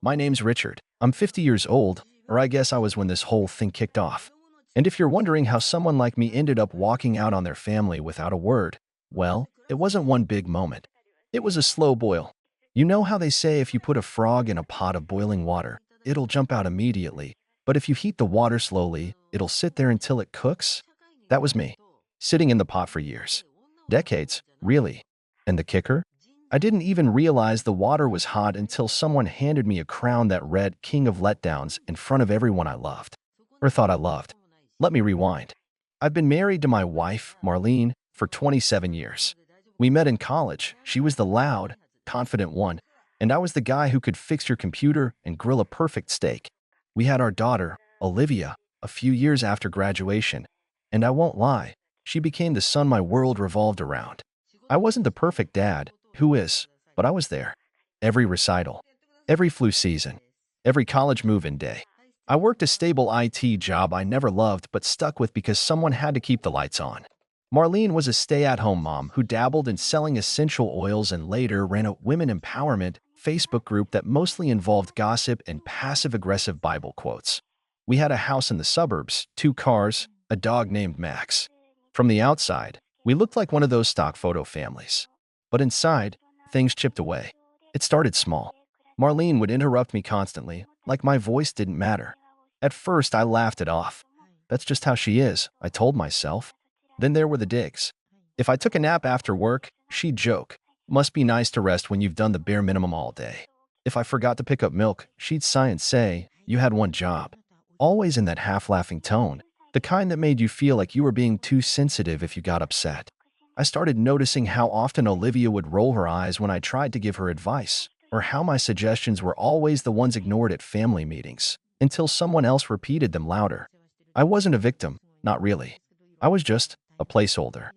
My name's Richard. I'm 50 years old, or I guess I was when this whole thing kicked off. And if you're wondering how someone like me ended up walking out on their family without a word, well, it wasn't one big moment. It was a slow boil. You know how they say if you put a frog in a pot of boiling water, it'll jump out immediately, but if you heat the water slowly, it'll sit there until it cooks? That was me, sitting in the pot for years. Decades, really. And the kicker? I didn't even realize the water was hot until someone handed me a crown that read King of Letdowns in front of everyone I loved. Or thought I loved. Let me rewind. I've been married to my wife, Marlene, for 27 years. We met in college. She was the loud, confident one, and I was the guy who could fix your computer and grill a perfect steak. We had our daughter, Olivia, a few years after graduation, and I won't lie, she became the son my world revolved around. I wasn't the perfect dad, who is, but I was there. Every recital, every flu season, every college move-in day. I worked a stable IT job I never loved but stuck with because someone had to keep the lights on. Marlene was a stay-at-home mom who dabbled in selling essential oils and later ran a women empowerment Facebook group that mostly involved gossip and passive-aggressive Bible quotes. We had a house in the suburbs, 2 cars, a dog named Max. From the outside, we looked like one of those stock photo families. But inside, things chipped away. It started small. Marlene would interrupt me constantly, like my voice didn't matter. At first, I laughed it off. That's just how she is, I told myself. Then there were the digs. If I took a nap after work, she'd joke. Must be nice to rest when you've done the bare minimum all day. If I forgot to pick up milk, she'd sigh and say, "You had one job." Always in that half-laughing tone, the kind that made you feel like you were being too sensitive if you got upset. I started noticing how often Olivia would roll her eyes when I tried to give her advice, or how my suggestions were always the ones ignored at family meetings, until someone else repeated them louder. I wasn't a victim, not really. I was just a placeholder,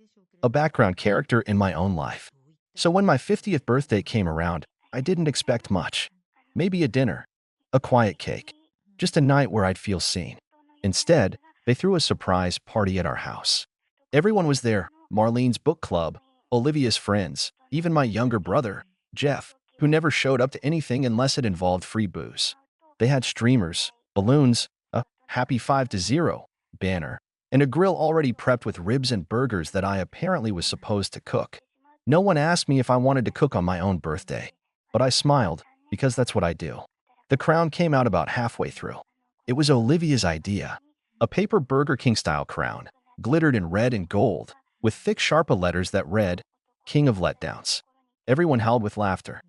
a background character in my own life. So when my 50th birthday came around, I didn't expect much. Maybe a dinner, a quiet cake, just a night where I'd feel seen. Instead, they threw a surprise party at our house. Everyone was there, Marlene's book club, Olivia's friends, even my younger brother, Jeff, who never showed up to anything unless it involved free booze. They had streamers, balloons, a Happy 5-0 banner, and a grill already prepped with ribs and burgers that I apparently was supposed to cook. No one asked me if I wanted to cook on my own birthday, but I smiled, because that's what I do. The crown came out about halfway through. It was Olivia's idea. A paper Burger King-style crown, glittered in red and gold, with thick Sharpa letters that read, King of Letdowns. Everyone howled with laughter.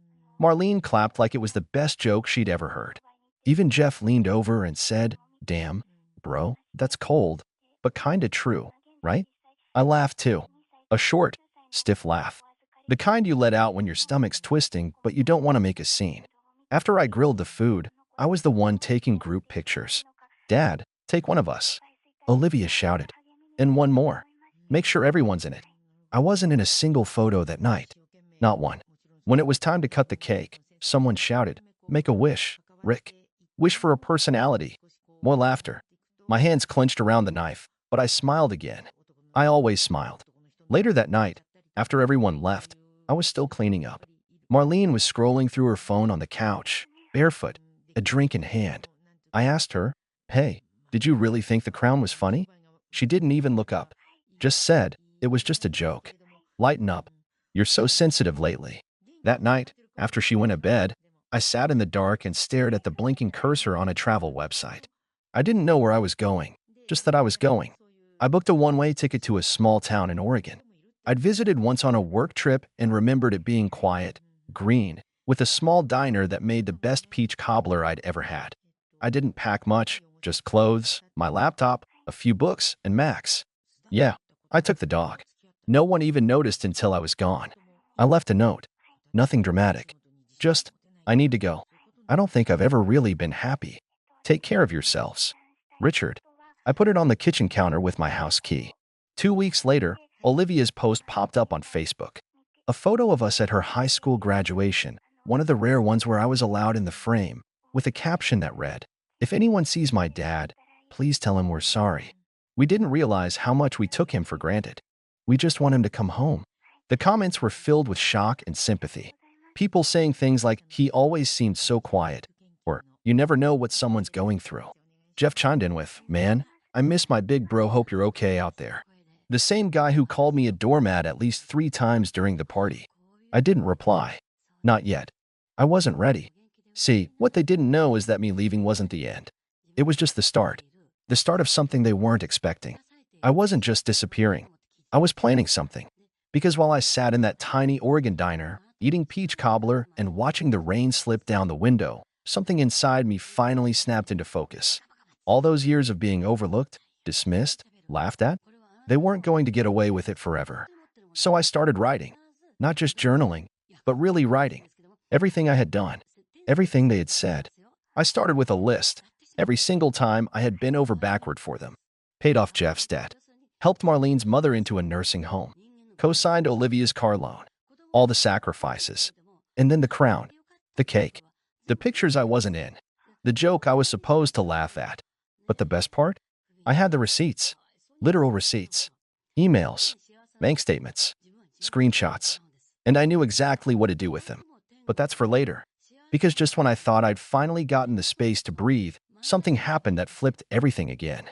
Marlene clapped like it was the best joke she'd ever heard. Even Jeff leaned over and said, "Damn, bro, that's cold, but kinda true, right?" I laughed too. A short, stiff laugh. The kind you let out when your stomach's twisting, but you don't want to make a scene. After I grilled the food, I was the one taking group pictures. "Dad, take one of us," Olivia shouted. "And one more. Make sure everyone's in it." I wasn't in a single photo that night. Not one. When it was time to cut the cake, someone shouted, "Make a wish, Rick. Wish for a personality." More laughter. My hands clenched around the knife, but I smiled again. I always smiled. Later that night, after everyone left, I was still cleaning up. Marlene was scrolling through her phone on the couch, barefoot, a drink in hand. I asked her, "Hey, did you really think the crown was funny?" She didn't even look up. Just said, "It was just a joke. Lighten up. You're so sensitive lately." That night, after she went to bed, I sat in the dark and stared at the blinking cursor on a travel website. I didn't know where I was going, just that I was going. I booked a one-way ticket to a small town in Oregon. I'd visited once on a work trip and remembered it being quiet, green, with a small diner that made the best peach cobbler I'd ever had. I didn't pack much, just clothes, my laptop, a few books, and Max. Yeah, I took the dog. No one even noticed until I was gone. I left a note. Nothing dramatic. Just, "I need to go. I don't think I've ever really been happy. Take care of yourselves. Richard." I put it on the kitchen counter with my house key. 2 weeks later, Olivia's post popped up on Facebook. A photo of us at her high school graduation, one of the rare ones where I was allowed in the frame, with a caption that read, "If anyone sees my dad, please tell him we're sorry. We didn't realize how much we took him for granted. We just want him to come home." The comments were filled with shock and sympathy. People saying things like, "He always seemed so quiet," or You never know what someone's going through. Jeff chimed in with, "Man, I miss my big bro, hope you're okay out there." The same guy who called me a doormat at least 3 times during the party. I didn't reply. Not yet. I wasn't ready. See, what they didn't know is that me leaving wasn't the end. It was just the start. The start of something they weren't expecting. I wasn't just disappearing. I was planning something. Because while I sat in that tiny Oregon diner, eating peach cobbler and watching the rain slip down the window, something inside me finally snapped into focus. All those years of being overlooked, dismissed, laughed at, they weren't going to get away with it forever. So I started writing. Not just journaling, but really writing. Everything I had done. Everything they had said. I started with a list. Every single time I had bent over backward for them. Paid off Jeff's debt. Helped Marlene's mother into a nursing home. Co-signed Olivia's car loan. All the sacrifices. And then the crown. The cake. The pictures I wasn't in. The joke I was supposed to laugh at. But the best part? I had the receipts. Literal receipts. Emails. Bank statements. Screenshots. And I knew exactly what to do with them. But that's for later. Because just when I thought I'd finally gotten the space to breathe, something happened that flipped everything again.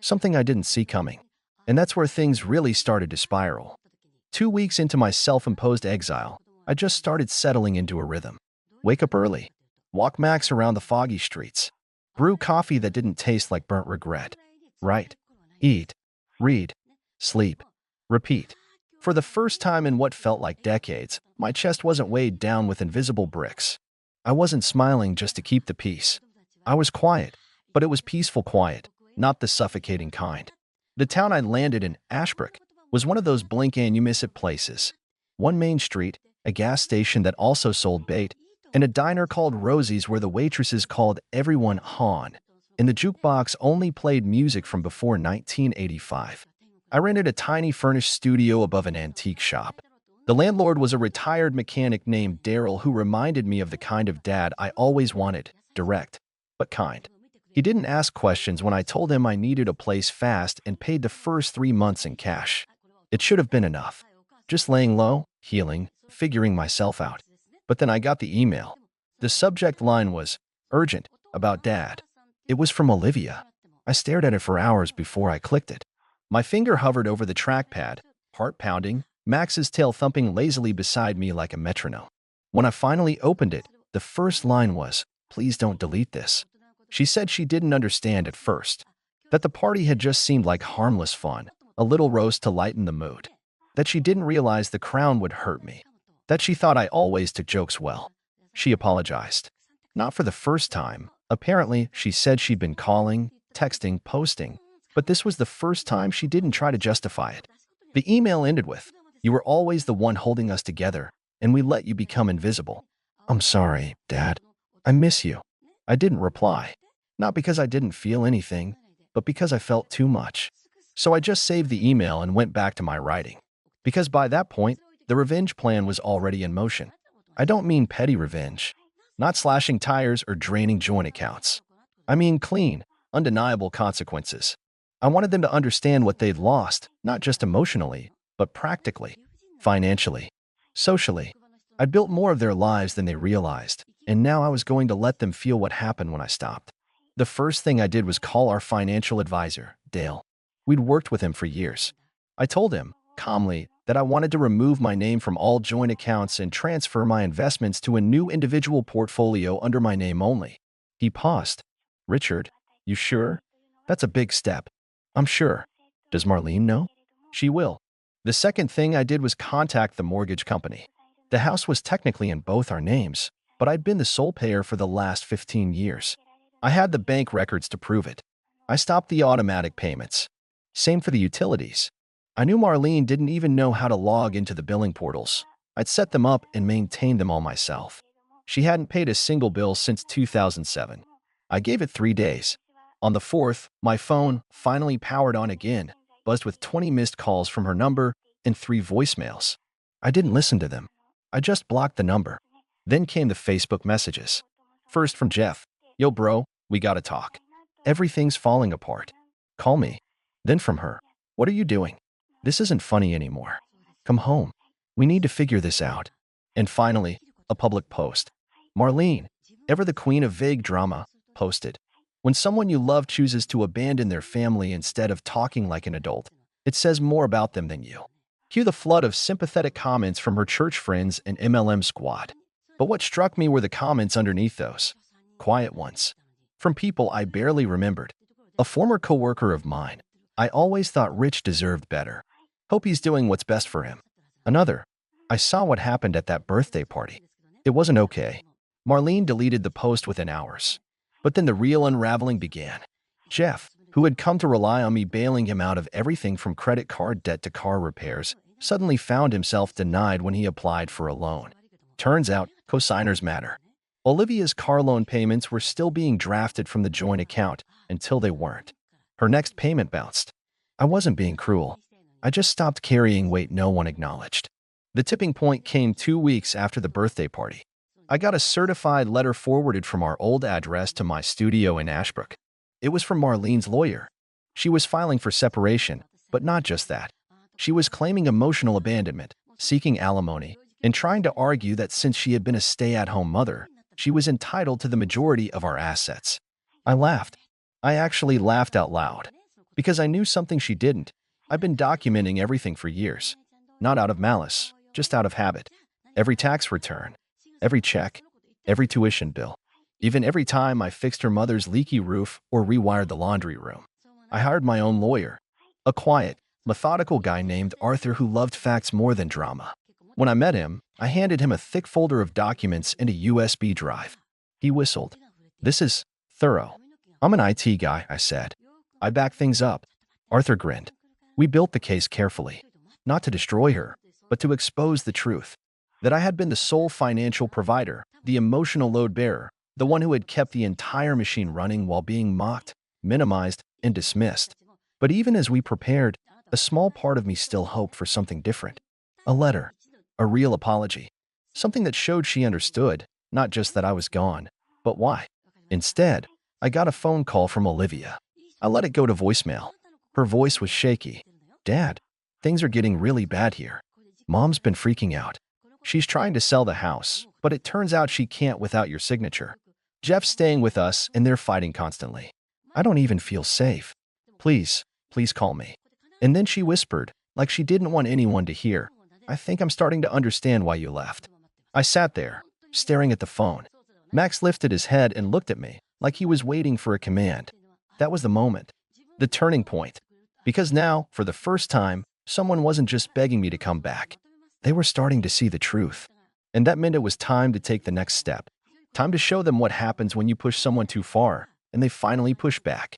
Something I didn't see coming. And that's where things really started to spiral. 2 weeks into my self-imposed exile, I just started settling into a rhythm. Wake up early. Walk Max around the foggy streets. Brew coffee that didn't taste like burnt regret. Write. Eat. Read. Sleep. Repeat. For the first time in what felt like decades, my chest wasn't weighed down with invisible bricks. I wasn't smiling just to keep the peace. I was quiet, but it was peaceful quiet, not the suffocating kind. The town I landed in, Ashbrook, was one of those blink and you miss it places. One main street, a gas station that also sold bait, and a diner called Rosie's where the waitresses called everyone Han, and the jukebox only played music from before 1985. I rented a tiny furnished studio above an antique shop. The landlord was a retired mechanic named Daryl who reminded me of the kind of dad I always wanted, direct, but kind. He didn't ask questions when I told him I needed a place fast and paid the first 3 months in cash. It should have been enough. Just laying low, healing, figuring myself out. But then I got the email. The subject line was, "Urgent, about Dad." It was from Olivia. I stared at it for hours before I clicked it. My finger hovered over the trackpad, heart pounding, Max's tail thumping lazily beside me like a metronome. When I finally opened it, the first line was, "Please don't delete this." She said she didn't understand at first. That the party had just seemed like harmless fun, a little roast to lighten the mood. That she didn't realize the crown would hurt me. That she thought I always took jokes well. She apologized. Not for the first time. Apparently, she said she'd been calling, texting, posting, but this was the first time she didn't try to justify it. The email ended with, "You were always the one holding us together, and we let you become invisible. I'm sorry, Dad. I miss you." I didn't reply. Not because I didn't feel anything, but because I felt too much. So I just saved the email and went back to my writing. Because by that point, the revenge plan was already in motion. I don't mean petty revenge. Not slashing tires or draining joint accounts. I mean clean, undeniable consequences. I wanted them to understand what they'd lost, not just emotionally, but practically, financially, socially. I'd built more of their lives than they realized, and now I was going to let them feel what happened when I stopped. The first thing I did was call our financial advisor, Dale. We'd worked with him for years. I told him, calmly, that I wanted to remove my name from all joint accounts and transfer my investments to a new individual portfolio under my name only. He paused. "Richard, you sure? That's a big step." "I'm sure." "Does Marlene know?" "She will." The second thing I did was contact the mortgage company. The house was technically in both our names, but I'd been the sole payer for the last 15 years. I had the bank records to prove it. I stopped the automatic payments. Same for the utilities. I knew Marlene didn't even know how to log into the billing portals. I'd set them up and maintained them all myself. She hadn't paid a single bill since 2007. I gave it 3 days. On the 4th, my phone, finally powered on again, buzzed with 20 missed calls from her number and 3 voicemails. I didn't listen to them. I just blocked the number. Then came the Facebook messages. First from Jeff. "Yo bro, we gotta talk. Everything's falling apart. Call me." Then from her. "What are you doing? This isn't funny anymore. Come home. We need to figure this out." And finally, a public post. "Marlene, ever the queen of vague drama, posted. When someone you love chooses to abandon their family instead of talking like an adult, it says more about them than you. Cue the flood of sympathetic comments from her church friends and MLM squad. But what struck me were the comments underneath those. Quiet ones. From people I barely remembered. A former coworker of mine. I always thought Rich deserved better. Hope he's doing what's best for him. Another. I saw what happened at that birthday party. It wasn't okay. Marlene deleted the post within hours. But then the real unraveling began. Jeff, who had come to rely on me bailing him out of everything from credit card debt to car repairs, suddenly found himself denied when he applied for a loan. Turns out, cosigners matter. Olivia's car loan payments were still being drafted from the joint account until they weren't. Her next payment bounced. I wasn't being cruel. I just stopped carrying weight no one acknowledged. The tipping point came 2 weeks after the birthday party. I got a certified letter forwarded from our old address to my studio in Ashbrook. It was from Marlene's lawyer. She was filing for separation, but not just that. She was claiming emotional abandonment, seeking alimony, and trying to argue that since she had been a stay-at-home mother, she was entitled to the majority of our assets. I laughed. I actually laughed out loud. Because I knew something she didn't. I've been documenting everything for years. Not out of malice, just out of habit. Every tax return, every check, every tuition bill. Even every time I fixed her mother's leaky roof or rewired the laundry room. I hired my own lawyer. A quiet, methodical guy named Arthur who loved facts more than drama. When I met him, I handed him a thick folder of documents and a USB drive. He whistled. "This is thorough." "I'm an IT guy," I said. "I back things up." Arthur grinned. We built the case carefully. Not to destroy her, but to expose the truth. That I had been the sole financial provider, the emotional load bearer, the one who had kept the entire machine running while being mocked, minimized, and dismissed. But even as we prepared, a small part of me still hoped for something different. A letter. A real apology. Something that showed she understood, not just that I was gone, but why. Instead, I got a phone call from Olivia. I let it go to voicemail. Her voice was shaky. "Dad, things are getting really bad here. Mom's been freaking out. She's trying to sell the house, but it turns out she can't without your signature. Jeff's staying with us and they're fighting constantly. I don't even feel safe. Please, please call me." And then she whispered, like she didn't want anyone to hear, "I think I'm starting to understand why you left." I sat there, staring at the phone. Max lifted his head and looked at me, like he was waiting for a command. That was the moment. The turning point. Because now, for the first time, someone wasn't just begging me to come back. They were starting to see the truth. And that meant it was time to take the next step. Time to show them what happens when you push someone too far, and they finally push back.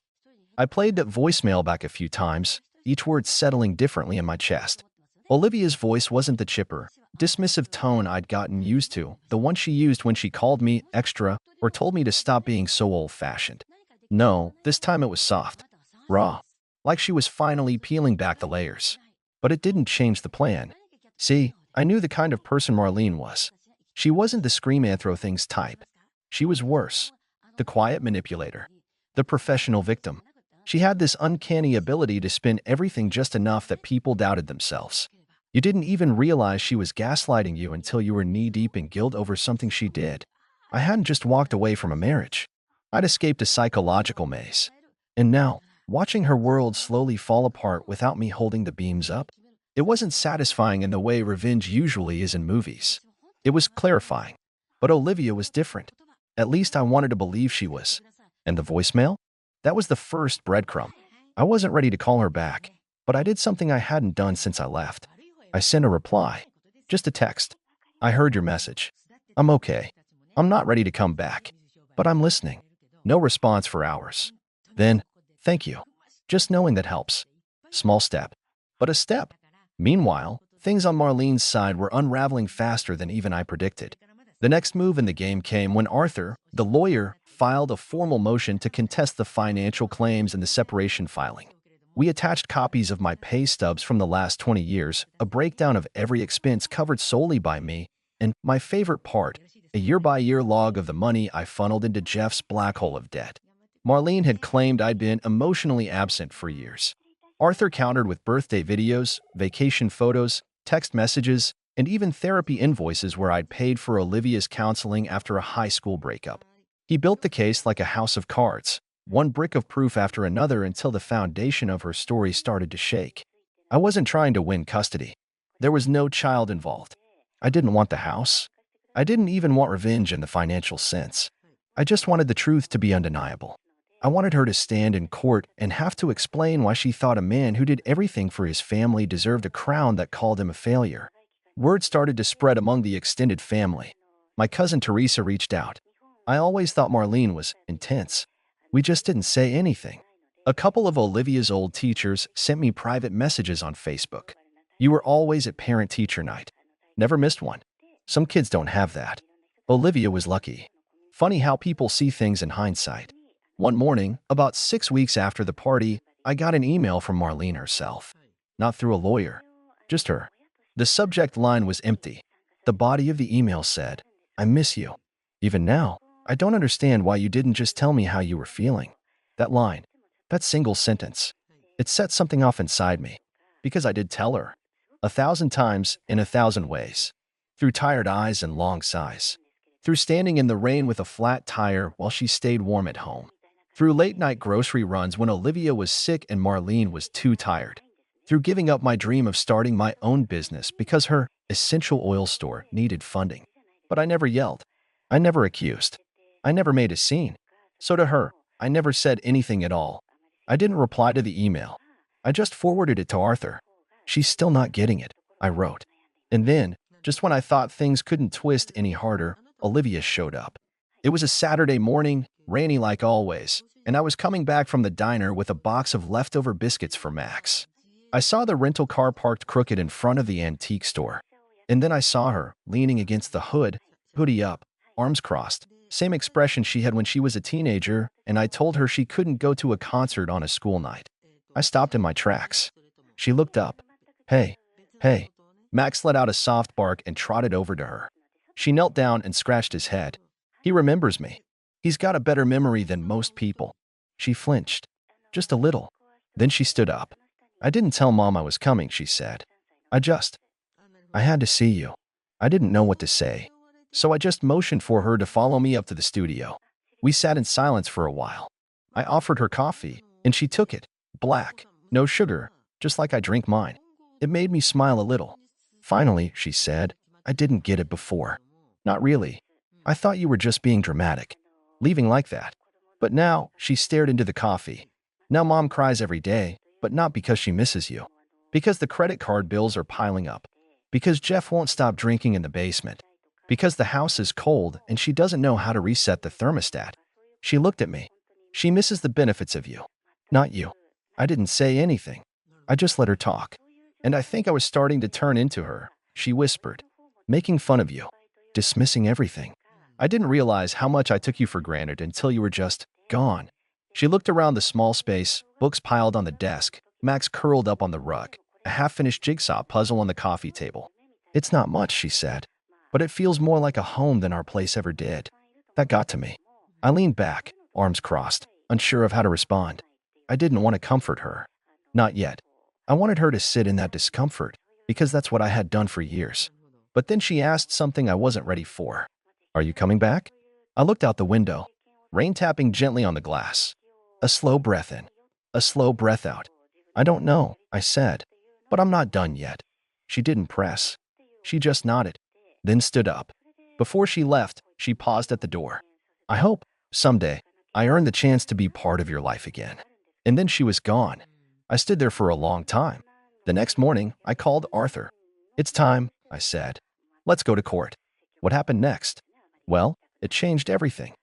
I played that voicemail back a few times, each word settling differently in my chest. Olivia's voice wasn't the chipper, dismissive tone I'd gotten used to, the one she used when she called me extra or told me to stop being so old-fashioned. No, this time it was soft, raw, like she was finally peeling back the layers. But it didn't change the plan. See, I knew the kind of person Marlene was. She wasn't the scream and throw things type. She was worse. The quiet manipulator. The professional victim. She had this uncanny ability to spin everything just enough that people doubted themselves. You didn't even realize she was gaslighting you until you were knee-deep in guilt over something she did. I hadn't just walked away from a marriage. I'd escaped a psychological maze. And now, watching her world slowly fall apart without me holding the beams up, it wasn't satisfying in the way revenge usually is in movies. It was clarifying. But Olivia was different. At least I wanted to believe she was. And the voicemail? That was the first breadcrumb. I wasn't ready to call her back, but I did something I hadn't done since I left. I sent a reply. Just a text. "I heard your message. I'm okay. I'm not ready to come back, but I'm listening." No response for hours. Then, "Thank you." Just knowing that helps. Small step, but a step. Meanwhile, things on Marlene's side were unraveling faster than even I predicted. The next move in the game came when Arthur, the lawyer, filed a formal motion to contest the financial claims and the separation filing. We attached copies of my pay stubs from the last 20 years, a breakdown of every expense covered solely by me, and, my favorite part, a year-by-year log of the money I funneled into Jeff's black hole of debt. Marlene had claimed I'd been emotionally absent for years. Arthur countered with birthday videos, vacation photos, text messages, and even therapy invoices where I'd paid for Olivia's counseling after a high school breakup. He built the case like a house of cards, one brick of proof after another until the foundation of her story started to shake. I wasn't trying to win custody. There was no child involved. I didn't want the house. I didn't even want revenge in the financial sense. I just wanted the truth to be undeniable. I wanted her to stand in court and have to explain why she thought a man who did everything for his family deserved a crown that called him a failure. Word started to spread among the extended family. My cousin Teresa reached out. I always thought Marlene was intense. We just didn't say anything. A couple of Olivia's old teachers sent me private messages on Facebook. You were always at parent-teacher night. Never missed one. Some kids don't have that. Olivia was lucky. Funny how people see things in hindsight. One morning, about 6 weeks after the party, I got an email from Marlene herself. Not through a lawyer. Just her. The subject line was empty. The body of the email said, "I miss you. Even now, I don't understand why you didn't just tell me how you were feeling." That line, that single sentence, it set something off inside me. Because I did tell her. 1,000 times in 1,000 ways. Through tired eyes and long sighs. Through standing in the rain with a flat tire while she stayed warm at home. Through late-night grocery runs when Olivia was sick and Marlene was too tired. Through giving up my dream of starting my own business because her essential oil store needed funding. But I never yelled. I never accused. I never made a scene. So to her, I never said anything at all. I didn't reply to the email. I just forwarded it to Arthur. "She's still not getting it," I wrote. And then, just when I thought things couldn't twist any harder, Olivia showed up. It was a Saturday morning, rainy like always, and I was coming back from the diner with a box of leftover biscuits for Max. I saw the rental car parked crooked in front of the antique store. And then I saw her, leaning against the hood, hoodie up, arms crossed, same expression she had when she was a teenager, and I told her she couldn't go to a concert on a school night. I stopped in my tracks. She looked up. "Hey, hey." Max let out a soft bark and trotted over to her. She knelt down and scratched his head. "He remembers me. He's got a better memory than most people." She flinched. Just a little. Then she stood up. "I didn't tell Mom I was coming," she said. I had to see you. I didn't know what to say. So I just motioned for her to follow me up to the studio. We sat in silence for a while. I offered her coffee, and she took it. Black. No sugar. Just like I drink mine. It made me smile a little. "Finally," she said, "I didn't get it before. Not really. I thought you were just being dramatic. Leaving like that." But now, she stared into the coffee. "Now Mom cries every day, but not because she misses you. Because the credit card bills are piling up. Because Jeff won't stop drinking in the basement. Because the house is cold and she doesn't know how to reset the thermostat." She looked at me. "She misses the benefits of you. Not you." I didn't say anything. I just let her talk. "And I think I was starting to turn into her," she whispered. "Making fun of you. Dismissing everything. I didn't realize how much I took you for granted until you were just gone." She looked around the small space, books piled on the desk, Max curled up on the rug, a half-finished jigsaw puzzle on the coffee table. "It's not much," she said, "but it feels more like a home than our place ever did." That got to me. I leaned back, arms crossed, unsure of how to respond. I didn't want to comfort her. Not yet. I wanted her to sit in that discomfort, because that's what I had done for years. But then she asked something I wasn't ready for. "Are you coming back?" I looked out the window, rain tapping gently on the glass. A slow breath in, a slow breath out. "I don't know," I said, "but I'm not done yet." She didn't press. She just nodded, then stood up. Before she left, she paused at the door. "I hope, someday, I earn the chance to be part of your life again." And then she was gone. I stood there for a long time. The next morning, I called Arthur. "It's time," I said. "Let's go to court." What happened next? Well, it changed everything.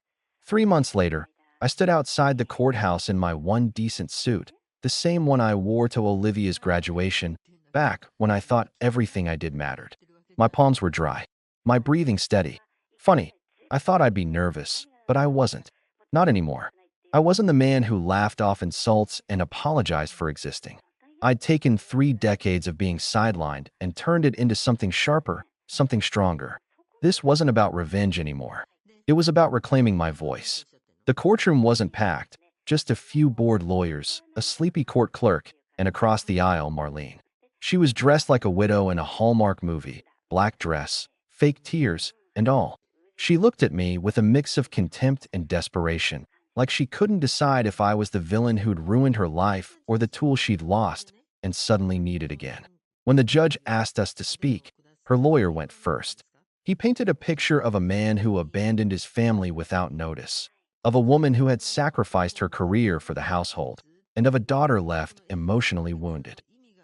3 months later, I stood outside the courthouse in my one decent suit, the same one I wore to Olivia's graduation, back when I thought everything I did mattered. My palms were dry, my breathing steady. Funny, I thought I'd be nervous, but I wasn't. Not anymore. I wasn't the man who laughed off insults and apologized for existing. I'd taken 3 decades of being sidelined and turned it into something sharper, something stronger. This wasn't about revenge anymore. It was about reclaiming my voice. The courtroom wasn't packed, just a few bored lawyers, a sleepy court clerk, and across the aisle, Marlene. She was dressed like a widow in a Hallmark movie, black dress, fake tears, and all. She looked at me with a mix of contempt and desperation, like she couldn't decide if I was the villain who'd ruined her life or the tool she'd lost and suddenly needed again. When the judge asked us to speak, her lawyer went first. He painted a picture of a man who abandoned his family without notice, of a woman who had sacrificed her career for the household, and of a daughter left emotionally wounded.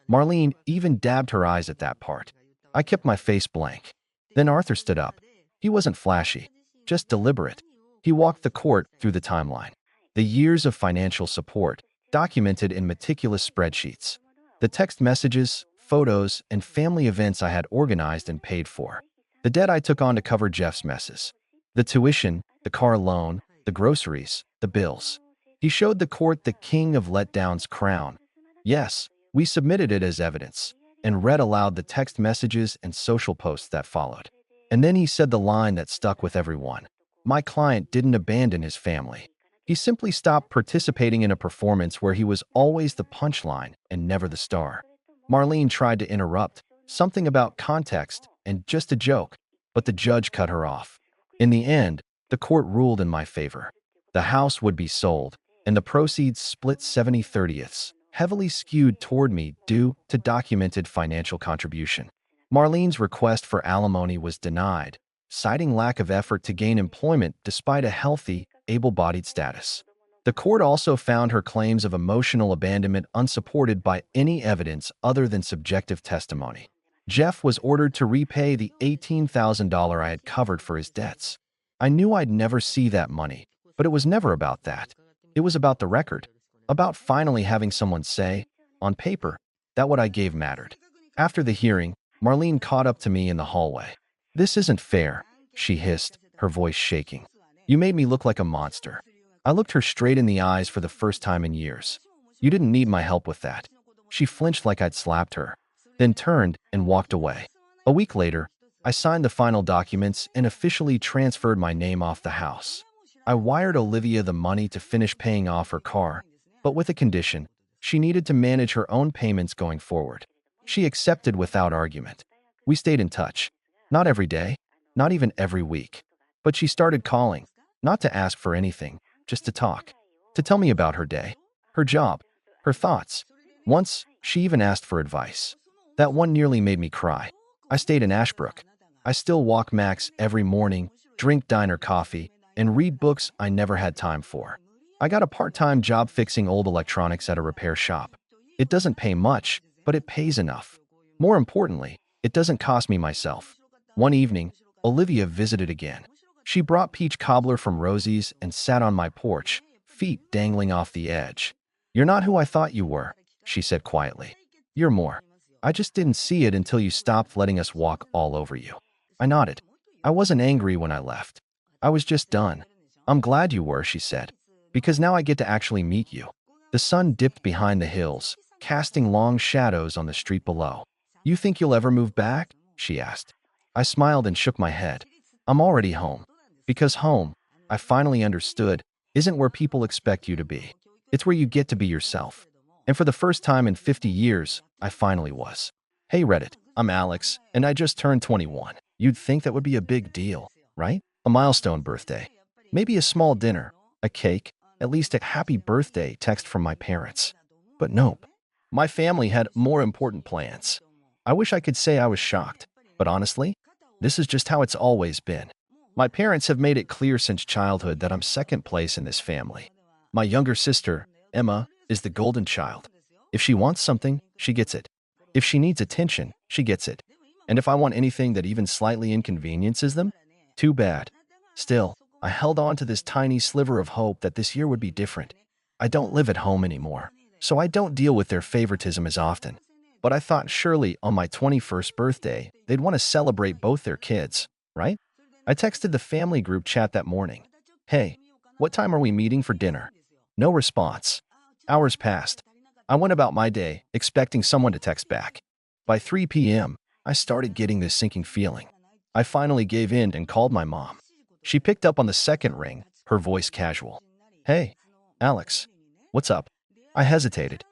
Marlene even dabbed her eyes at that part. I kept my face blank. Then Arthur stood up. He wasn't flashy, just deliberate. He walked the court through the timeline. The years of financial support, documented in meticulous spreadsheets. The text messages, photos, and family events I had organized and paid for. The debt I took on to cover Jeff's messes. The tuition, the car loan, the groceries, the bills. He showed the court the king of Letdowns crown. Yes, we submitted it as evidence, and read aloud the text messages and social posts that followed. And then he said the line that stuck with everyone. My client didn't abandon his family. He simply stopped participating in a performance where he was always the punchline and never the star. Marlene tried to interrupt, something about context and just a joke, but the judge cut her off. In the end, the court ruled in my favor. The house would be sold, and the proceeds split 70/30ths, heavily skewed toward me due to documented financial contribution. Marlene's request for alimony was denied, citing lack of effort to gain employment despite a healthy, able-bodied status. The court also found her claims of emotional abandonment unsupported by any evidence other than subjective testimony. Jeff was ordered to repay the $18,000 I had covered for his debts. I knew I'd never see that money, but it was never about that. It was about the record, about finally having someone say, on paper, that what I gave mattered. After the hearing, Marlene caught up to me in the hallway. "This isn't fair," she hissed, her voice shaking. "You made me look like a monster." I looked her straight in the eyes for the first time in years. "You didn't need my help with that." She flinched like I'd slapped her, then turned and walked away. A week later, I signed the final documents and officially transferred my name off the house. I wired Olivia the money to finish paying off her car, but with a condition. She needed to manage her own payments going forward. She accepted without argument. We stayed in touch. Not every day, not even every week. But she started calling, not to ask for anything, just to talk. To tell me about her day, her job, her thoughts. Once, she even asked for advice. That one nearly made me cry. I stayed in Ashbrook. I still walk Max every morning, drink diner coffee, and read books I never had time for. I got a part-time job fixing old electronics at a repair shop. It doesn't pay much, but it pays enough. More importantly, it doesn't cost me myself. One evening, Olivia visited again. She brought peach cobbler from Rosie's and sat on my porch, feet dangling off the edge. "You're not who I thought you were," she said quietly. "You're more. I just didn't see it until you stopped letting us walk all over you." I nodded. I wasn't angry when I left. I was just done. "I'm glad you were," she said, "because now I get to actually meet you." The sun dipped behind the hills, casting long shadows on the street below. "You think you'll ever move back?" she asked. I smiled and shook my head. "I'm already home." Because home, I finally understood, isn't where people expect you to be. It's where you get to be yourself. And for the first time in 50 years, I finally was. "Hey Reddit, I'm Alex, and I just turned 21. You'd think that would be a big deal, right? A milestone birthday. Maybe a small dinner, a cake, at least a happy birthday text from my parents. But nope. My family had more important plans. I wish I could say I was shocked, but honestly, this is just how it's always been. My parents have made it clear since childhood that I'm second place in this family. My younger sister, Emma, is the golden child. If she wants something, she gets it. If she needs attention, she gets it. And if I want anything that even slightly inconveniences them, too bad. Still, I held on to this tiny sliver of hope that this year would be different. I don't live at home anymore, so I don't deal with their favoritism as often. But I thought surely on my 21st birthday, they'd want to celebrate both their kids, right? I texted the family group chat that morning. "Hey, what time are we meeting for dinner?" No response. Hours passed. I went about my day, expecting someone to text back. By 3 p.m., I started getting this sinking feeling. I finally gave in and called my mom. She picked up on the second ring, her voice casual. "Hey, Alex, what's up?" I hesitated.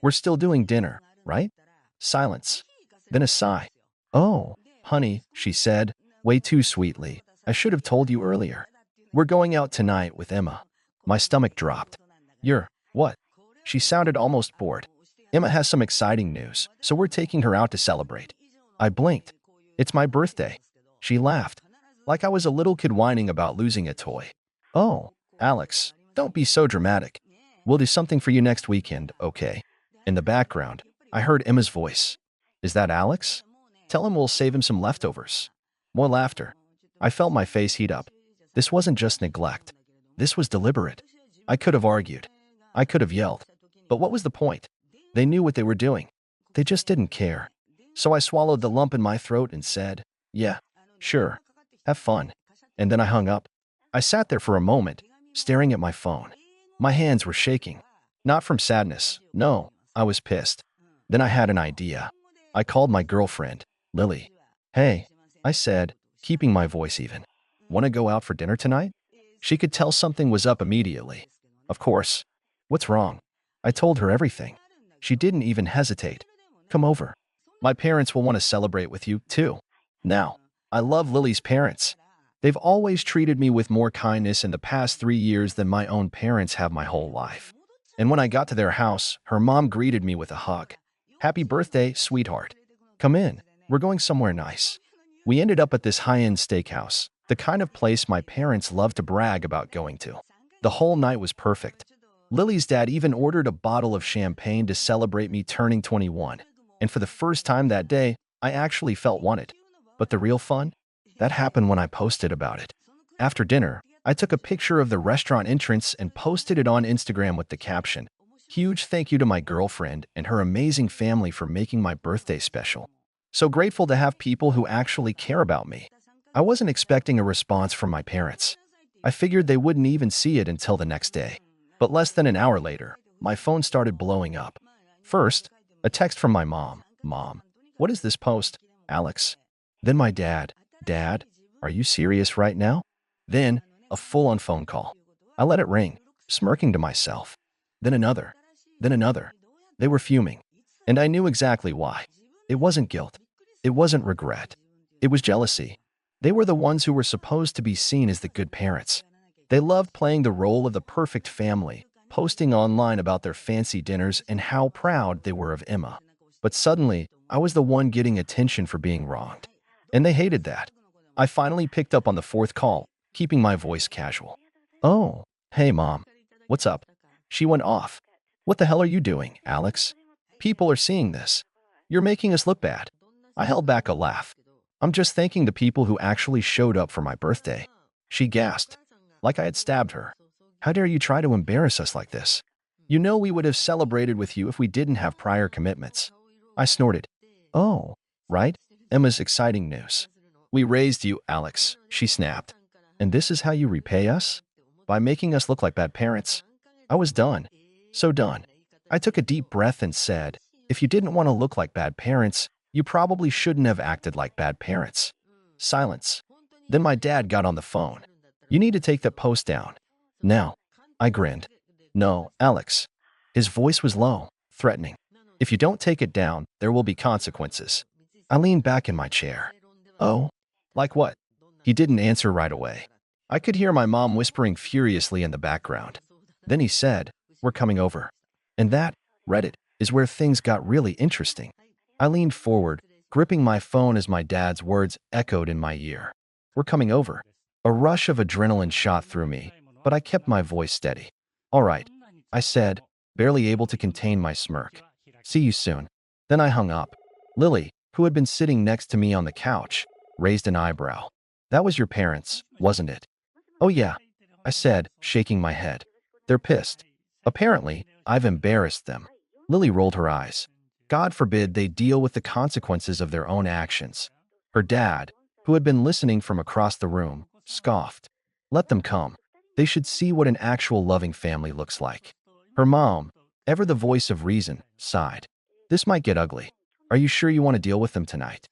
We're still doing dinner, right?" Silence. Then a sigh. "Oh, honey," she said, way too sweetly. I should have told you earlier. We're going out tonight with Emma. My stomach dropped. You're, what? She sounded almost bored. Emma has some exciting news, so we're taking her out to celebrate. I blinked. It's my birthday. She laughed, like I was a little kid whining about losing a toy. Oh, Alex, don't be so dramatic. We'll do something for you next weekend, okay? In the background, I heard Emma's voice. Is that Alex? Tell him we'll save him some leftovers. More laughter. I felt my face heat up. This wasn't just neglect. This was deliberate. I could have argued. I could have yelled. But what was the point? They knew what they were doing. They just didn't care. So I swallowed the lump in my throat and said, yeah, sure. Have fun. And then I hung up. I sat there for a moment, staring at my phone. My hands were shaking. Not from sadness. No, I was pissed. Then I had an idea. I called my girlfriend, Lily. Hey, I said, keeping my voice even. Want to go out for dinner tonight? She could tell something was up immediately. Of course. What's wrong? I told her everything. She didn't even hesitate. Come over. My parents will want to celebrate with you, too. Now, I love Lily's parents. They've always treated me with more kindness in the past 3 years than my own parents have my whole life. And when I got to their house, her mom greeted me with a hug. Happy birthday, sweetheart. Come in. We're going somewhere nice. We ended up at this high-end steakhouse, the kind of place my parents love to brag about going to. The whole night was perfect. Lily's dad even ordered a bottle of champagne to celebrate me turning 21. And for the first time that day, I actually felt wanted. But the real fun? That happened when I posted about it. After dinner, I took a picture of the restaurant entrance and posted it on Instagram with the caption, "Huge thank you to my girlfriend and her amazing family for making my birthday special. So grateful to have people who actually care about me." I wasn't expecting a response from my parents. I figured they wouldn't even see it until the next day. But less than an hour later, my phone started blowing up. First, a text from my mom. Mom, what is this post? Alex. Then my dad. Dad, are you serious right now? Then, a full-on phone call. I let it ring, smirking to myself. Then another. Then another. They were fuming. And I knew exactly why. It wasn't guilt. It wasn't regret. It was jealousy. They were the ones who were supposed to be seen as the good parents. They loved playing the role of the perfect family, posting online about their fancy dinners and how proud they were of Emma. But suddenly, I was the one getting attention for being wronged. And they hated that. I finally picked up on the fourth call, keeping my voice casual. Oh, hey mom. What's up? She went off. What the hell are you doing, Alex? People are seeing this. You're making us look bad. I held back a laugh. I'm just thanking the people who actually showed up for my birthday. She gasped, like I had stabbed her. How dare you try to embarrass us like this? You know we would have celebrated with you if we didn't have prior commitments. I snorted. Oh, right? Emma's exciting news. We raised you, Alex, she snapped. And this is how you repay us? By making us look like bad parents? I was done. So done. I took a deep breath and said, if you didn't want to look like bad parents, you probably shouldn't have acted like bad parents. Silence. Then my dad got on the phone. You need to take that post down. Now. I grinned. No, Alex. His voice was low, threatening. If you don't take it down, there will be consequences. I leaned back in my chair. Oh? Like what? He didn't answer right away. I could hear my mom whispering furiously in the background. Then he said, we're coming over. And that, Reddit, is where things got really interesting. I leaned forward, gripping my phone as my dad's words echoed in my ear. We're coming over. A rush of adrenaline shot through me, but I kept my voice steady. All right, I said, barely able to contain my smirk. See you soon. Then I hung up. Lily, who had been sitting next to me on the couch, raised an eyebrow. That was your parents, wasn't it? Oh yeah, I said, shaking my head. They're pissed. Apparently, I've embarrassed them. Lily rolled her eyes. God forbid they deal with the consequences of their own actions. Her dad, who had been listening from across the room, scoffed. Let them come. They should see what an actual loving family looks like. Her mom, ever the voice of reason, sighed. This might get ugly. Are you sure you want to deal with them tonight?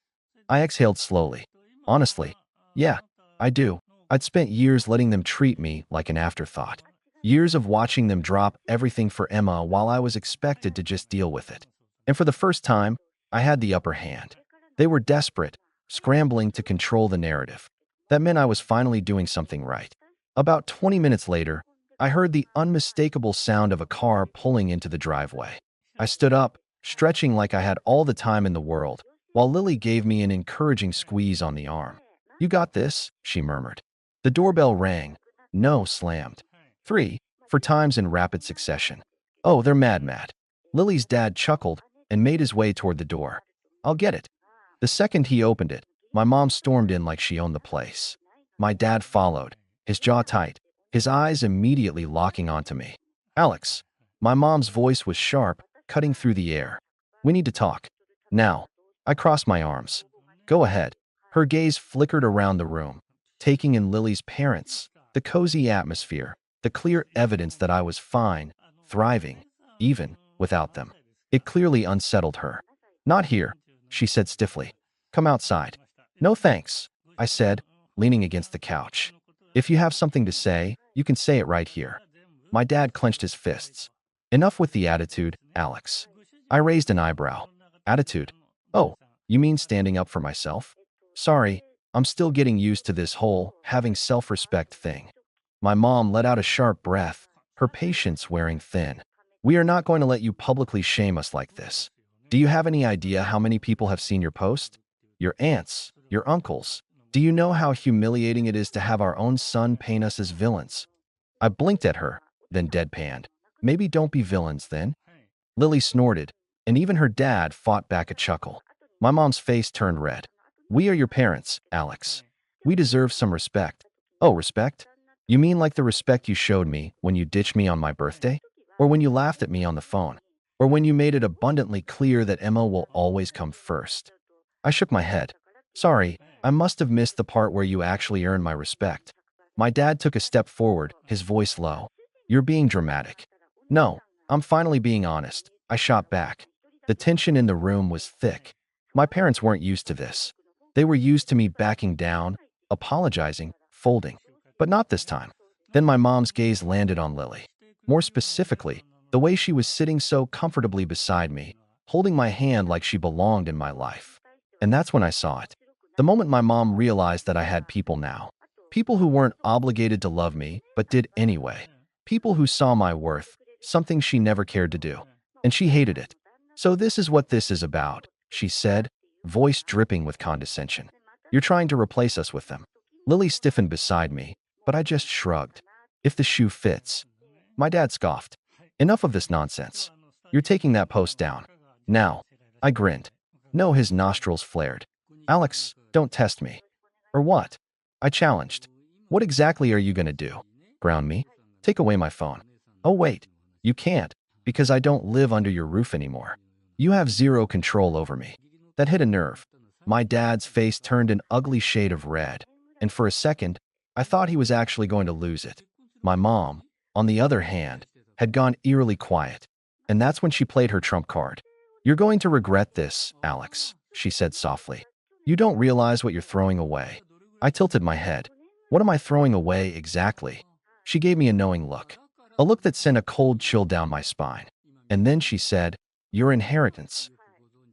I exhaled slowly. Honestly, yeah, I do. I'd spent years letting them treat me like an afterthought. Years of watching them drop everything for Emma while I was expected to just deal with it. And for the first time, I had the upper hand. They were desperate, scrambling to control the narrative. That meant I was finally doing something right. About 20 minutes later, I heard the unmistakable sound of a car pulling into the driveway. I stood up, stretching like I had all the time in the world, while Lily gave me an encouraging squeeze on the arm. "You got this," she murmured. The doorbell rang. No slammed. 3, for times in rapid succession. "Oh, they're mad. Lily's dad chuckled and made his way toward the door. "I'll get it." The second he opened it, my mom stormed in like she owned the place. My dad followed, his jaw tight, his eyes immediately locking onto me. "Alex." My mom's voice was sharp, cutting through the air. "We need to talk. Now." I crossed my arms. "Go ahead." Her gaze flickered around the room, taking in Lily's parents, the cozy atmosphere, the clear evidence that I was fine, thriving, even without them. It clearly unsettled her. "Not here," she said stiffly. "Come outside." "No thanks," I said, leaning against the couch. "If you have something to say, you can say it right here." My dad clenched his fists. "Enough with the attitude, Alex." I raised an eyebrow. "Attitude? Oh, you mean standing up for myself?" "Sorry, I'm still getting used to this whole having self-respect thing." My mom let out a sharp breath, her patience wearing thin. "We are not going to let you publicly shame us like this. Do you have any idea how many people have seen your post? Your aunts, your uncles. Do you know how humiliating it is to have our own son paint us as villains?" I blinked at her, then deadpanned. "Maybe don't be villains then." Lily snorted, and even her dad fought back a chuckle. My mom's face turned red. "We are your parents, Alex. We deserve some respect." "Oh, respect? You mean like the respect you showed me when you ditched me on my birthday? Or when you laughed at me on the phone? Or when you made it abundantly clear that Emma will always come first?" I shook my head. "Sorry, I must have missed the part where you actually earned my respect." My dad took a step forward, his voice low. "You're being dramatic." "No, I'm finally being honest," I shot back. The tension in the room was thick. My parents weren't used to this. They were used to me backing down, apologizing, folding. But not this time. Then my mom's gaze landed on Lily. More specifically, the way she was sitting so comfortably beside me, holding my hand like she belonged in my life. And that's when I saw it. The moment my mom realized that I had people now. People who weren't obligated to love me, but did anyway. People who saw my worth, something she never cared to do. And she hated it. "So this is what this is about," she said, voice dripping with condescension. "You're trying to replace us with them." Lily stiffened beside me, but I just shrugged. "If the shoe fits." My dad scoffed. "Enough of this nonsense. You're taking that post down. Now." I grinned. No, his nostrils flared. "Alex, don't test me." "Or what?" I challenged. "What exactly are you going to do? Ground me? Take away my phone?" "Oh wait, you can't, because I don't live under your roof anymore. You have zero control over me." That hit a nerve. My dad's face turned an ugly shade of red, and for a second, I thought he was actually going to lose it. My mom, on the other hand, had gone eerily quiet, and that's when she played her trump card. "You're going to regret this, Alex," she said softly. "You don't realize what you're throwing away." I tilted my head. "What am I throwing away exactly?" She gave me a knowing look, a look that sent a cold chill down my spine. And then she said, "Your inheritance."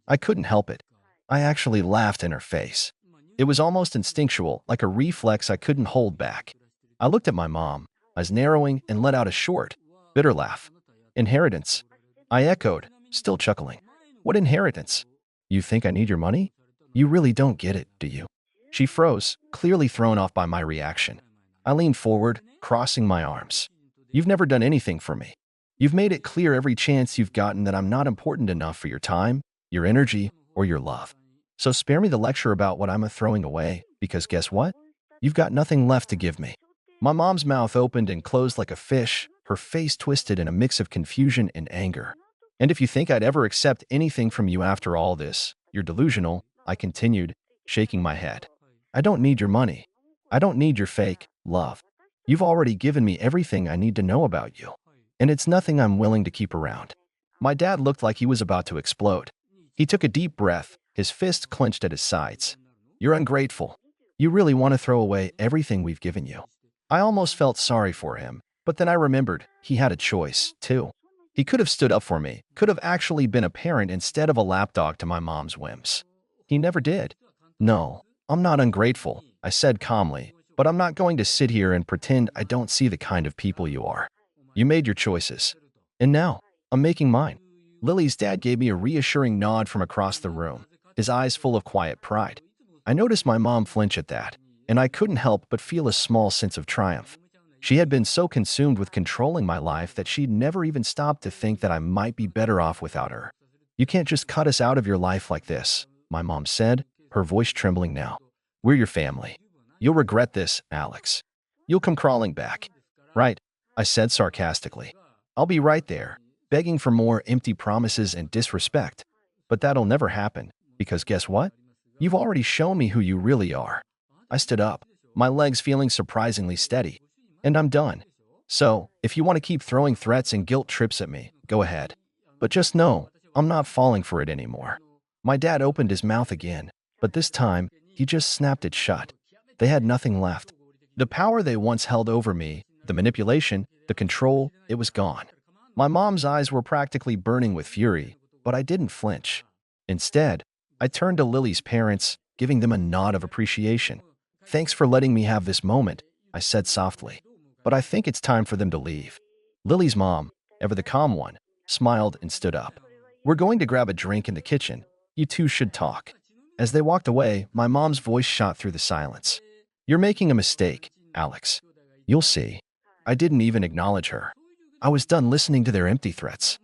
I couldn't help it. I actually laughed in her face. It was almost instinctual, like a reflex I couldn't hold back. I looked at my mom, eyes narrowing, and let out a short, bitter laugh. "Inheritance?" I echoed, still chuckling. "What inheritance? You think I need your money? You really don't get it, do you?" She froze, clearly thrown off by my reaction. I leaned forward, crossing my arms. "You've never done anything for me. You've made it clear every chance you've gotten that I'm not important enough for your time, your energy, or your love. So spare me the lecture about what I'm throwing away, because guess what? You've got nothing left to give me." My mom's mouth opened and closed like a fish, her face twisted in a mix of confusion and anger. "And if you think I'd ever accept anything from you after all this, you're delusional," I continued, shaking my head. "I don't need your money. I don't need your fake love. You've already given me everything I need to know about you. And it's nothing I'm willing to keep around." My dad looked like he was about to explode. He took a deep breath, his fists clenched at his sides. "You're ungrateful. You really want to throw away everything we've given you." I almost felt sorry for him, but then I remembered he had a choice, too. He could have stood up for me, could have actually been a parent instead of a lapdog to my mom's whims. He never did. "No, I'm not ungrateful," I said calmly, but I'm not going to sit here and pretend I don't see the kind of people you are. You made your choices. And now, I'm making mine. Lily's dad gave me a reassuring nod from across the room, his eyes full of quiet pride. I noticed my mom flinch at that, and I couldn't help but feel a small sense of triumph. She had been so consumed with controlling my life that she'd never even stopped to think that I might be better off without her. You can't just cut us out of your life like this, my mom said, her voice trembling now. We're your family. You'll regret this, Alex. You'll come crawling back. Right, I said sarcastically. I'll be right there, begging for more empty promises and disrespect. But that'll never happen, because guess what? You've already shown me who you really are. I stood up, my legs feeling surprisingly steady. And I'm done. So, if you want to keep throwing threats and guilt trips at me, go ahead. But just know, I'm not falling for it anymore. My dad opened his mouth again, but this time, he just snapped it shut. They had nothing left. The power they once held over me, the manipulation, the control, it was gone. My mom's eyes were practically burning with fury, but I didn't flinch. Instead, I turned to Lily's parents, giving them a nod of appreciation. Thanks for letting me have this moment, I said softly. But I think it's time for them to leave. Lily's mom, ever the calm one, smiled and stood up. We're going to grab a drink in the kitchen. You two should talk. As they walked away, my mom's voice shot through the silence. You're making a mistake, Alex. You'll see. I didn't even acknowledge her. I was done listening to their empty threats.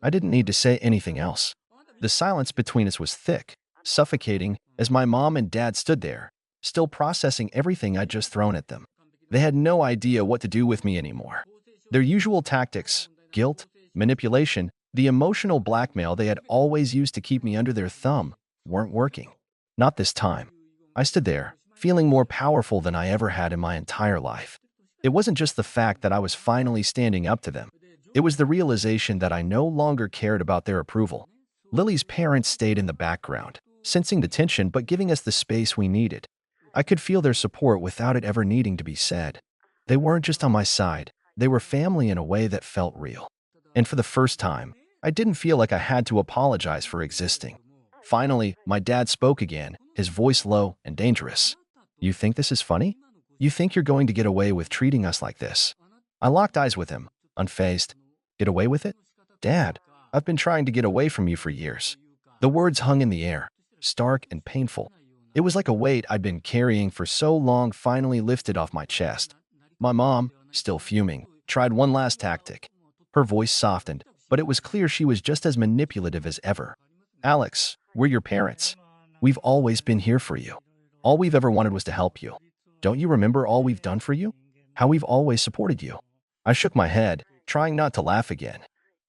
I didn't need to say anything else. The silence between us was thick, suffocating, as my mom and dad stood there, still processing everything I'd just thrown at them. They had no idea what to do with me anymore. Their usual tactics, guilt, manipulation, the emotional blackmail they had always used to keep me under their thumb, weren't working. Not this time. I stood there, feeling more powerful than I ever had in my entire life. It wasn't just the fact that I was finally standing up to them. It was the realization that I no longer cared about their approval. Lily's parents stayed in the background, sensing the tension but giving us the space we needed. I could feel their support without it ever needing to be said. They weren't just on my side, they were family in a way that felt real. And for the first time, I didn't feel like I had to apologize for existing. Finally, my dad spoke again, his voice low and dangerous. You think this is funny? You think you're going to get away with treating us like this? I locked eyes with him, unfazed. Get away with it? Dad, I've been trying to get away from you for years. The words hung in the air, stark and painful. It was like a weight I'd been carrying for so long finally lifted off my chest. My mom, still fuming, tried one last tactic. Her voice softened, but it was clear she was just as manipulative as ever. Alex, we're your parents. We've always been here for you. All we've ever wanted was to help you. Don't you remember all we've done for you? How we've always supported you? I shook my head, trying not to laugh again.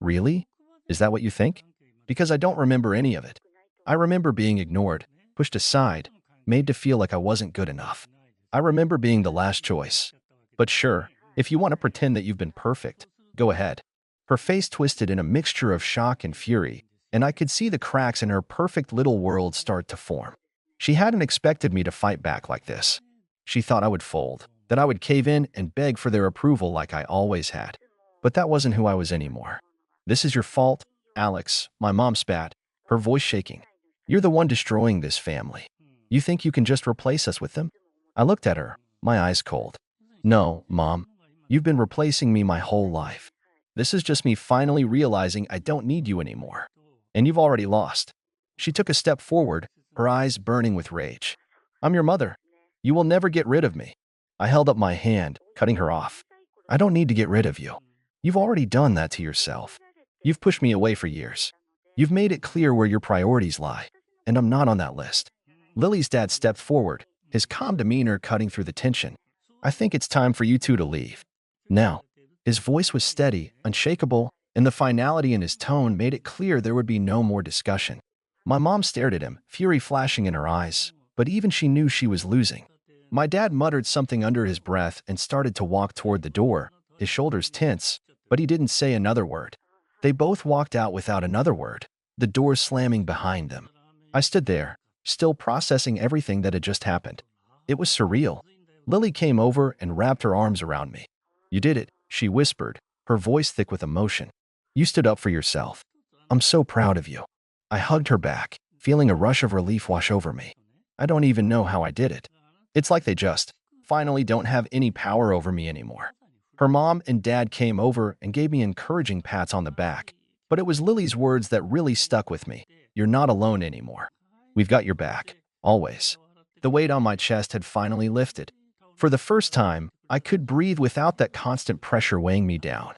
Really? Is that what you think? Because I don't remember any of it. I remember being ignored, pushed aside, made to feel like I wasn't good enough. I remember being the last choice. But sure, if you want to pretend that you've been perfect, go ahead. Her face twisted in a mixture of shock and fury, and I could see the cracks in her perfect little world start to form. She hadn't expected me to fight back like this. She thought I would fold, that I would cave in and beg for their approval like I always had. But that wasn't who I was anymore. This is your fault, Alex, my mom spat, her voice shaking. You're the one destroying this family. You think you can just replace us with them? I looked at her, my eyes cold. No, Mom. You've been replacing me my whole life. This is just me finally realizing I don't need you anymore. And you've already lost. She took a step forward, her eyes burning with rage. I'm your mother. You will never get rid of me. I held up my hand, cutting her off. I don't need to get rid of you. You've already done that to yourself. You've pushed me away for years. You've made it clear where your priorities lie, and I'm not on that list. Lily's dad stepped forward, his calm demeanor cutting through the tension. I think it's time for you two to leave. Now. His voice was steady, unshakable, and the finality in his tone made it clear there would be no more discussion. My mom stared at him, fury flashing in her eyes, but even she knew she was losing. My dad muttered something under his breath and started to walk toward the door, his shoulders tense, but he didn't say another word. They both walked out without another word, the door slamming behind them. I stood there, still processing everything that had just happened. It was surreal. Lily came over and wrapped her arms around me. You did it, she whispered, her voice thick with emotion. You stood up for yourself. I'm so proud of you. I hugged her back, feeling a rush of relief wash over me. I don't even know how I did it. It's like they just finally don't have any power over me anymore. Her mom and dad came over and gave me encouraging pats on the back, but it was Lily's words that really stuck with me. You're not alone anymore. We've got your back, always. The weight on my chest had finally lifted. For the first time, I could breathe without that constant pressure weighing me down.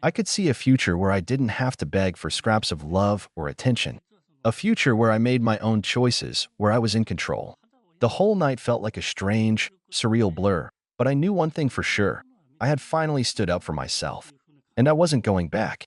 I could see a future where I didn't have to beg for scraps of love or attention. A future where I made my own choices, where I was in control. The whole night felt like a strange, surreal blur, but I knew one thing for sure. I had finally stood up for myself. And I wasn't going back.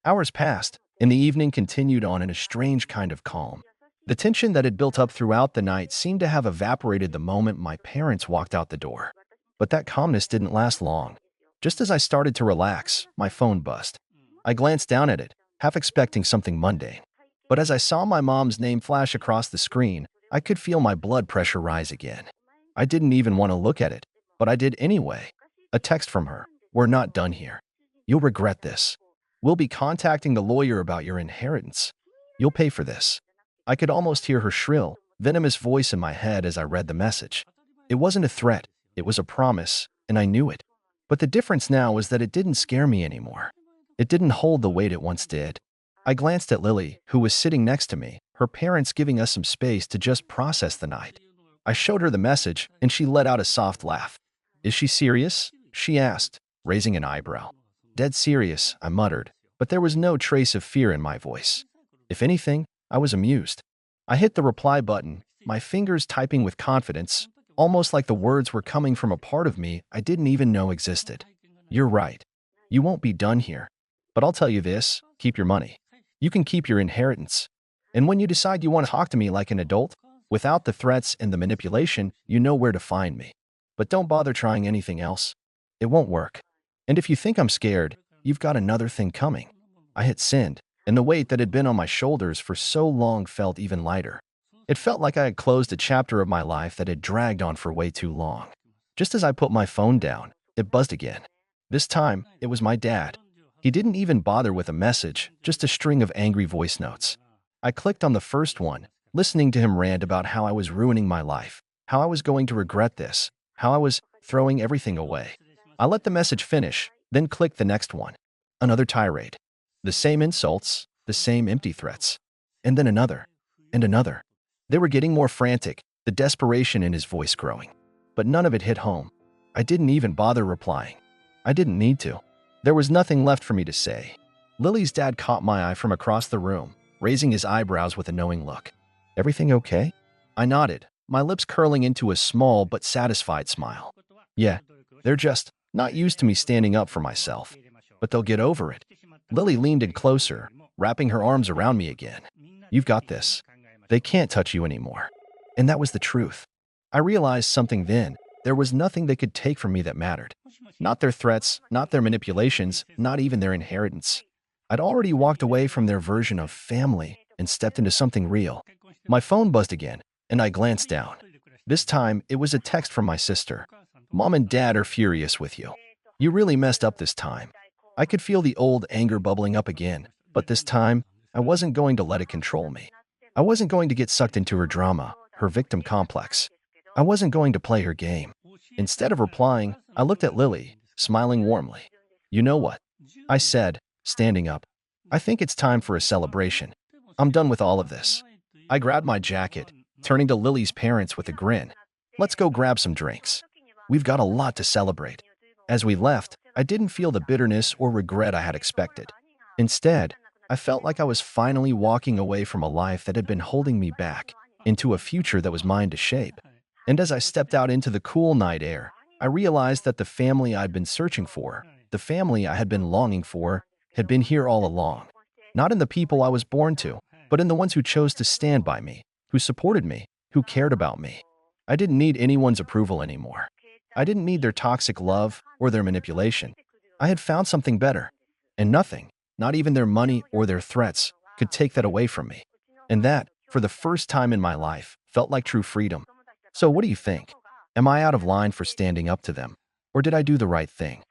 Hours passed, and the evening continued on in a strange kind of calm. The tension that had built up throughout the night seemed to have evaporated the moment my parents walked out the door. But that calmness didn't last long. Just as I started to relax, my phone buzzed. I glanced down at it, half expecting something mundane. But as I saw my mom's name flash across the screen, I could feel my blood pressure rise again. I didn't even want to look at it, but I did anyway. A text from her. We're not done here. You'll regret this. We'll be contacting the lawyer about your inheritance. You'll pay for this. I could almost hear her shrill, venomous voice in my head as I read the message. It wasn't a threat, it was a promise, and I knew it. But the difference now was that it didn't scare me anymore. It didn't hold the weight it once did. I glanced at Lily, who was sitting next to me, her parents giving us some space to just process the night. I showed her the message, and she let out a soft laugh. Is she serious? She asked, raising an eyebrow. Dead serious, I muttered, but there was no trace of fear in my voice. If anything, I was amused. I hit the reply button, my fingers typing with confidence, almost like the words were coming from a part of me I didn't even know existed. You're right. You won't be done here. But I'll tell you this, keep your money. You can keep your inheritance. And when you decide you want to talk to me like an adult, without the threats and the manipulation, you know where to find me. But don't bother trying anything else. It won't work. And if you think I'm scared, you've got another thing coming. I hit send, and the weight that had been on my shoulders for so long felt even lighter. It felt like I had closed a chapter of my life that had dragged on for way too long. Just as I put my phone down, it buzzed again. This time, it was my dad. He didn't even bother with a message, just a string of angry voice notes. I clicked on the first one, listening to him rant about how I was ruining my life, how I was going to regret this, how I was throwing everything away. I let the message finish, then clicked the next one. Another tirade. The same insults, the same empty threats. And then another. And another. They were getting more frantic, the desperation in his voice growing. But none of it hit home. I didn't even bother replying. I didn't need to. There was nothing left for me to say. Lily's dad caught my eye from across the room, raising his eyebrows with a knowing look. Everything okay? I nodded, my lips curling into a small but satisfied smile. Yeah, they're just not used to me standing up for myself. But they'll get over it. Lily leaned in closer, wrapping her arms around me again. You've got this. They can't touch you anymore. And that was the truth. I realized something then. There was nothing they could take from me that mattered. Not their threats, not their manipulations, not even their inheritance. I'd already walked away from their version of family and stepped into something real. My phone buzzed again, and I glanced down. This time, it was a text from my sister. Mom and Dad are furious with you. You really messed up this time. I could feel the old anger bubbling up again, but this time, I wasn't going to let it control me. I wasn't going to get sucked into her drama, her victim complex. I wasn't going to play her game. Instead of replying, I looked at Lily, smiling warmly. You know what? I said, standing up. I think it's time for a celebration. I'm done with all of this. I grabbed my jacket, turning to Lily's parents with a grin. Let's go grab some drinks. We've got a lot to celebrate. As we left, I didn't feel the bitterness or regret I had expected. Instead, I felt like I was finally walking away from a life that had been holding me back into a future that was mine to shape. And as I stepped out into the cool night air, I realized that the family I'd been searching for, the family I had been longing for, had been here all along. Not in the people I was born to, but in the ones who chose to stand by me, who supported me, who cared about me. I didn't need anyone's approval anymore. I didn't need their toxic love or their manipulation. I had found something better, and nothing, not even their money or their threats, could take that away from me. And that, for the first time in my life, felt like true freedom. So what do you think? Am I out of line for standing up to them? Or did I do the right thing?